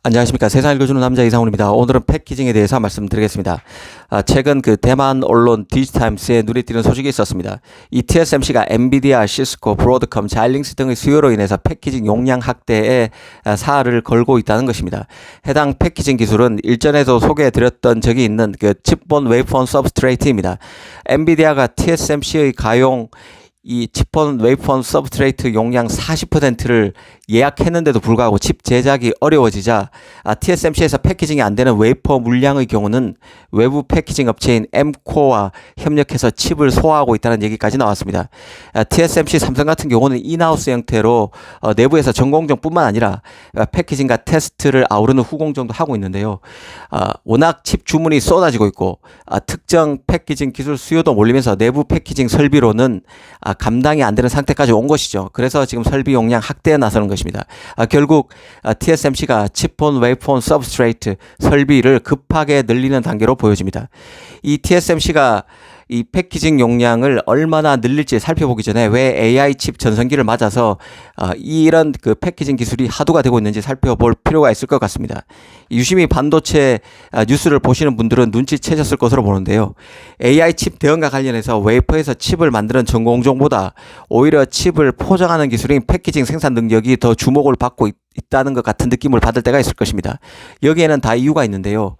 안녕하십니까. 세상 읽어주는 남자 이상훈입니다. 오늘은 패키징에 대해서 말씀드리겠습니다. 최근 대만 언론 디지타임스에 눈에 띄는 소식이 있었습니다. 이 TSMC가 엔비디아, 시스코, 브로드컴, 자일링스 등의 수요로 인해서 패키징 용량 확대에 사활을 걸고 있다는 것입니다. 해당 패키징 기술은 일전에도 소개해드렸던 적이 있는 칩본 웨이폰 서브스트레이트입니다. 엔비디아가 TSMC의 가용 이 칩본 웨이폰 서브스트레이트 용량 40%를 예약했는데도 불구하고 칩 제작이 어려워지자 TSMC에서 패키징이 안 되는 웨이퍼 물량의 경우는 외부 패키징 업체인 M코어와 협력해서 칩을 소화하고 있다는 얘기까지 나왔습니다. TSMC, 삼성 같은 경우는 인하우스 형태로 내부에서 전공정뿐만 아니라 패키징과 테스트를 아우르는 후공정도 하고 있는데요. 워낙 칩 주문이 쏟아지고 있고 특정 패키징 기술 수요도 몰리면서 내부 패키징 설비로는 감당이 안 되는 상태까지 온 것이죠. 그래서 지금 설비 용량 확대에 나서는 것입니다. 결국 TSMC가 칩본 웨이폰 서브스트레이트 설비를 급하게 늘리는 단계로 보여집니다. 이 TSMC가 이 패키징 용량을 얼마나 늘릴지 살펴보기 전에 왜 AI 칩 전성기를 맞아서 이런 패키징 기술이 화두가 되고 있는지 살펴볼 필요가 있을 것 같습니다. 유심히 반도체 뉴스를 보시는 분들은 눈치채셨을 것으로 보는데요. AI 칩 대응과 관련해서 웨이퍼에서 칩을 만드는 전공정보다 오히려 칩을 포장하는 기술인 패키징 생산 능력이 더 주목을 받고 있다는 것 같은 느낌을 받을 때가 있을 것입니다. 여기에는 다 이유가 있는데요.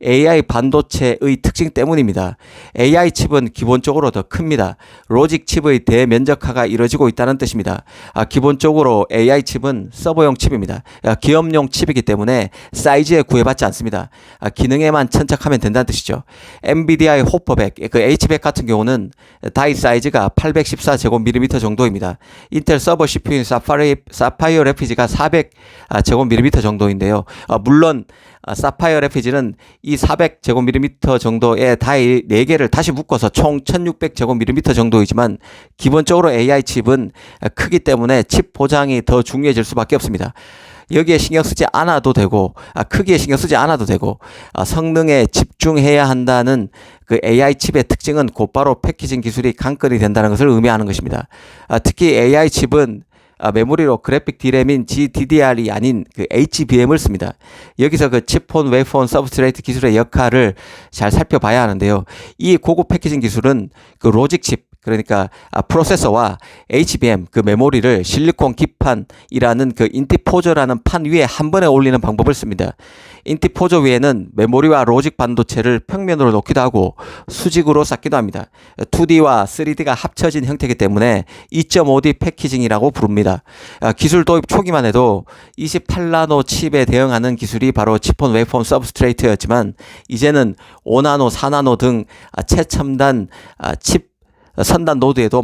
AI 반도체의 특징 때문입니다. AI 칩은 기본적으로 더 큽니다. 로직 칩의 대면적화가 이루어지고 있다는 뜻입니다. 기본적으로 AI 칩은 서버용 칩입니다. 기업용 칩이기 때문에 사이즈에 구애받지 않습니다. 기능에만 천착하면 된다는 뜻이죠. 엔비디아의 호퍼100, H100 같은 경우는 다이 사이즈가 814제곱밀리미터 정도입니다. 인텔 서버 CPU인 사파이어 래피지가 400제곱밀리미터 정도인데요. 물론 사파이어 래피지는 이 400제곱밀리미터 정도의 다이 4개를 다시 묶어서 총 1600제곱밀리미터 정도이지만 기본적으로 AI 칩은 크기 때문에 칩 포장이 더 중요해질 수밖에 없습니다. 여기에 신경 쓰지 않아도 되고 크기에 신경 쓰지 않아도 되고 성능에 집중해야 한다는 AI 칩의 특징은 곧바로 패키징 기술이 관건이 된다는 것을 의미하는 것입니다. 특히 AI 칩은 메모리로 그래픽 D램인 GDDR이 아닌 HBM을 씁니다. 여기서 칩폰 웨이폰 서브스트레이트 기술의 역할을 잘 살펴봐야 하는데요. 이 고급 패키징 기술은 로직 칩, 그러니까 프로세서와 HBM 메모리를 실리콘 기판이라는 인티포저라는 판 위에 한 번에 올리는 방법을 씁니다. 인티포저 위에는 메모리와 로직 반도체를 평면으로 놓기도 하고 수직으로 쌓기도 합니다. 2D와 3D가 합쳐진 형태이기 때문에 2.5D 패키징이라고 부릅니다. 기술 도입 초기만 해도 28나노 칩에 대응하는 기술이 바로 칩온 웨이폰 서브스트레이트였지만 이제는 5나노, 4나노 등 최첨단 칩 선단 노드에도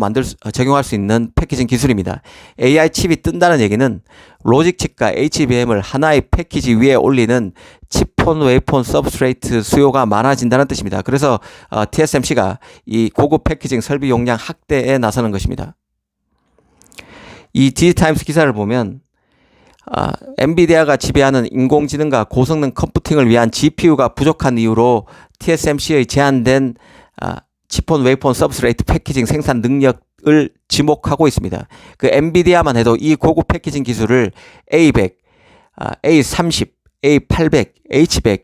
적용할 수 있는 패키징 기술입니다. AI 칩이 뜬다는 얘기는 로직 칩과 HBM을 하나의 패키지 위에 올리는 칩폰 웨이폰 서브스트레이트 수요가 많아진다는 뜻입니다. 그래서 TSMC가 이 고급 패키징 설비 용량 확대에 나서는 것입니다. 이 디지타임스 기사를 보면 엔비디아가 지배하는 인공지능과 고성능 컴퓨팅을 위한 GPU가 부족한 이유로 TSMC의 제한된 칩온 웨이폰 서브스트레이트 패키징 생산 능력을 지목하고 있습니다. 엔비디아만 해도 이 고급 패키징 기술을 A100, A30, A800, H100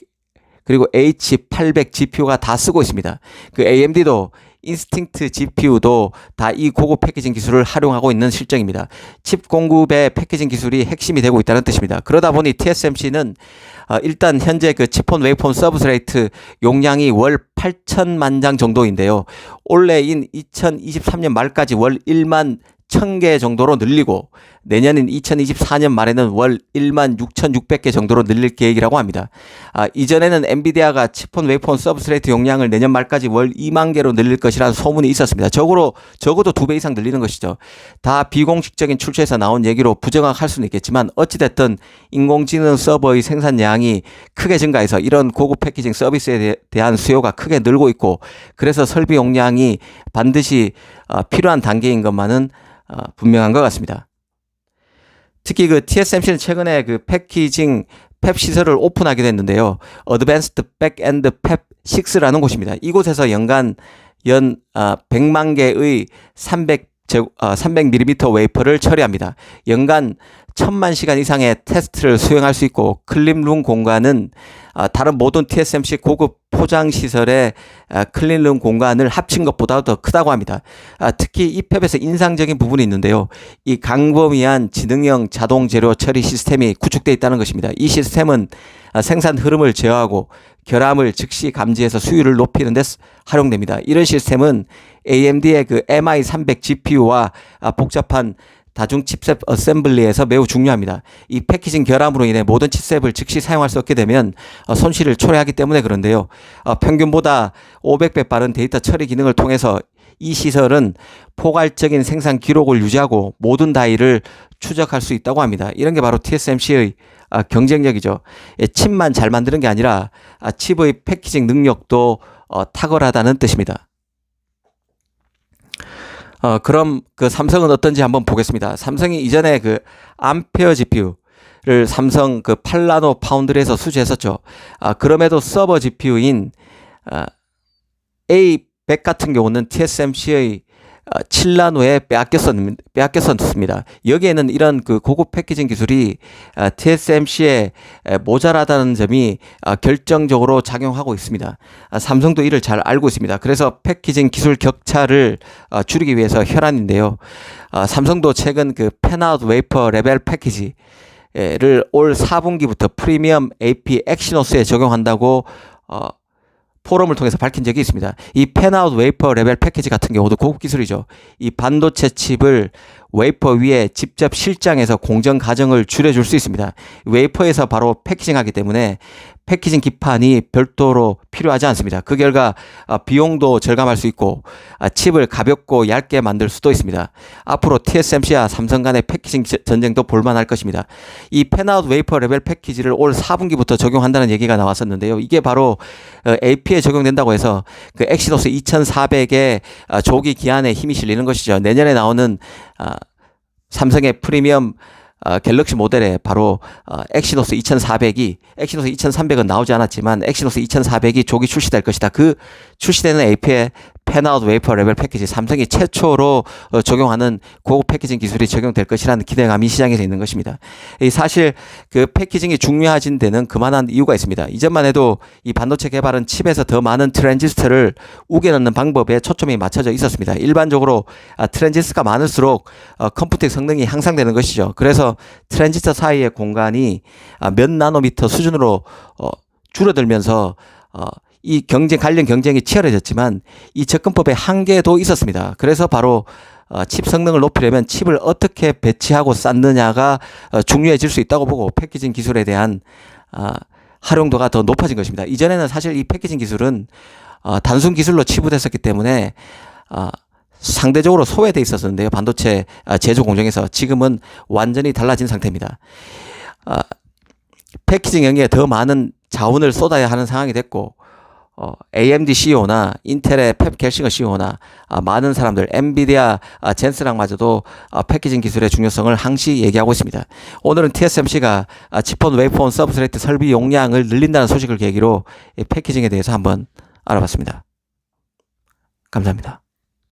그리고 H800 GPU가 다 쓰고 있습니다. AMD도 인스팅트 GPU도 다 이 고급 패키징 기술을 활용하고 있는 실정입니다. 칩 공급의 패키징 기술이 핵심이 되고 있다는 뜻입니다. 그러다 보니 TSMC는 일단 현재 칩온 웨이폰 서브스트레이트 용량이 월 8천만 장 정도인데요. 올해인 2023년 말까지 월 1만 1000개 정도로 늘리고 내년인 2024년 말에는 월 1만 6,600개 정도로 늘릴 계획이라고 합니다. 이전에는 엔비디아가 칩온 웨이폰 서브스트레이트 용량을 내년 말까지 월 2만 개로 늘릴 것이라는 소문이 있었습니다. 적어도 2배 이상 늘리는 것이죠. 다 비공식적인 출처에서 나온 얘기로 부정할 수는 있겠지만 어찌됐든 인공지능 서버의 생산량이 크게 증가해서 이런 고급 패키징 서비스에 대한 수요가 크게 늘고 있고 그래서 설비 용량이 반드시 필요한 단계인 것만은 분명한 것 같습니다. 특히 TSMC는 최근에 패키징 팹 시설을 오픈하게 됐는데요. 어드밴스드 백엔드 팹 6라는 곳입니다. 이곳에서 연간 100만 개의 300mm 웨이퍼를 처리합니다. 연간 1000만 시간 이상의 테스트를 수행할 수 있고 클린룸 공간은 다른 모든 TSMC 고급 포장 시설의 클린룸 공간을 합친 것보다 더 크다고 합니다. 특히 이 팹에서 인상적인 부분이 있는데요. 이 강범위한 지능형 자동 재료 처리 시스템이 구축되어 있다는 것입니다. 이 시스템은 생산 흐름을 제어하고 결함을 즉시 감지해서 수율을 높이는 데 활용됩니다. 이런 시스템은 AMD의 그 MI300 GPU와 복잡한 다중 칩셋 어셈블리에서 매우 중요합니다. 이 패키징 결함으로 인해 모든 칩셋을 즉시 사용할 수 없게 되면 손실을 초래하기 때문에 그런데요. 평균보다 500배 빠른 데이터 처리 기능을 통해서 이 시설은 포괄적인 생산 기록을 유지하고 모든 다이를 추적할 수 있다고 합니다. 이런 게 바로 TSMC의 경쟁력이죠. 칩만 잘 만드는 게 아니라 칩의 패키징 능력도 탁월하다는 뜻입니다. 그럼 그 삼성은 어떤지 한번 보겠습니다. 삼성이 이전에 그 암페어 GPU를 삼성 그 8나노 파운드리에서 수주했었죠. 그럼에도 서버 GPU인 A100 같은 경우는 TSMC의 7나노에 빼앗겼었습니다. 여기에는 이런 그 고급 패키징 기술이 TSMC에 모자라다는 점이 결정적으로 작용하고 있습니다. 삼성도 이를 잘 알고 있습니다. 그래서 패키징 기술 격차를 줄이기 위해서 혈안인데요. 삼성도 최근 그 팬아웃 웨이퍼 레벨 패키지를 올 4분기부터 프리미엄 AP 엑시노스에 적용한다고 포럼을 통해서 밝힌 적이 있습니다. 이 팬아웃 웨이퍼 레벨 패키지 같은 경우도 고급 기술이죠. 이 반도체 칩을 웨이퍼 위에 직접 실장해서 공정 과정을 줄여줄 수 있습니다. 웨이퍼에서 바로 패키징하기 때문에 패키징 기판이 별도로 필요하지 않습니다. 그 결과 비용도 절감할 수 있고 칩을 가볍고 얇게 만들 수도 있습니다. 앞으로 TSMC와 삼성 간의 패키징 전쟁도 볼만할 것입니다. 이 팬아웃 웨이퍼 레벨 패키지를 올 4분기부터 적용한다는 얘기가 나왔었는데요. 이게 바로 AP에 적용된다고 해서 그 엑시노스 2400의 조기 기한에 힘이 실리는 것이죠. 내년에 나오는 삼성의 프리미엄 갤럭시 모델에 바로 엑시노스 2400이 엑시노스 2300은 나오지 않았지만 엑시노스 2400이 조기 출시될 것이다. 그 출시되는 AP의 팬아웃 웨이퍼 레벨 패키지 삼성이 최초로 적용하는 고급 패키징 기술이 적용될 것이라는 기대감이 시장에서 있는 것입니다. 사실 그 패키징이 중요해진 데는 그만한 이유가 있습니다. 이전만 해도 이 반도체 개발은 칩에서 더 많은 트랜지스터를 우겨 넣는 방법에 초점이 맞춰져 있었습니다. 일반적으로 트랜지스터가 많을수록 컴퓨팅 성능이 향상되는 것이죠. 그래서 트랜지스터 사이의 공간이 몇 나노미터 수준으로 줄어들면서 이 관련 경쟁이 치열해졌지만 이 접근법의 한계도 있었습니다. 그래서 바로 칩 성능을 높이려면 칩을 어떻게 배치하고 쌓느냐가 중요해질 수 있다고 보고 패키징 기술에 대한 활용도가 더 높아진 것입니다. 이전에는 사실 이 패키징 기술은 단순 기술로 치부됐었기 때문에 상대적으로 소외돼 있었는데요. 반도체 제조 공정에서 지금은 완전히 달라진 상태입니다. 패키징 영역에 더 많은 자원을 쏟아야 하는 상황이 됐고 AMD CEO나 인텔의 펩 겔싱거 CEO나 많은 사람들 엔비디아 젠스랑마저도 패키징 기술의 중요성을 항시 얘기하고 있습니다. 오늘은 TSMC가 칩온 웨이폰 서브스트레이트 설비 용량을 늘린다는 소식을 계기로 패키징에 대해서 한번 알아봤습니다. 감사합니다.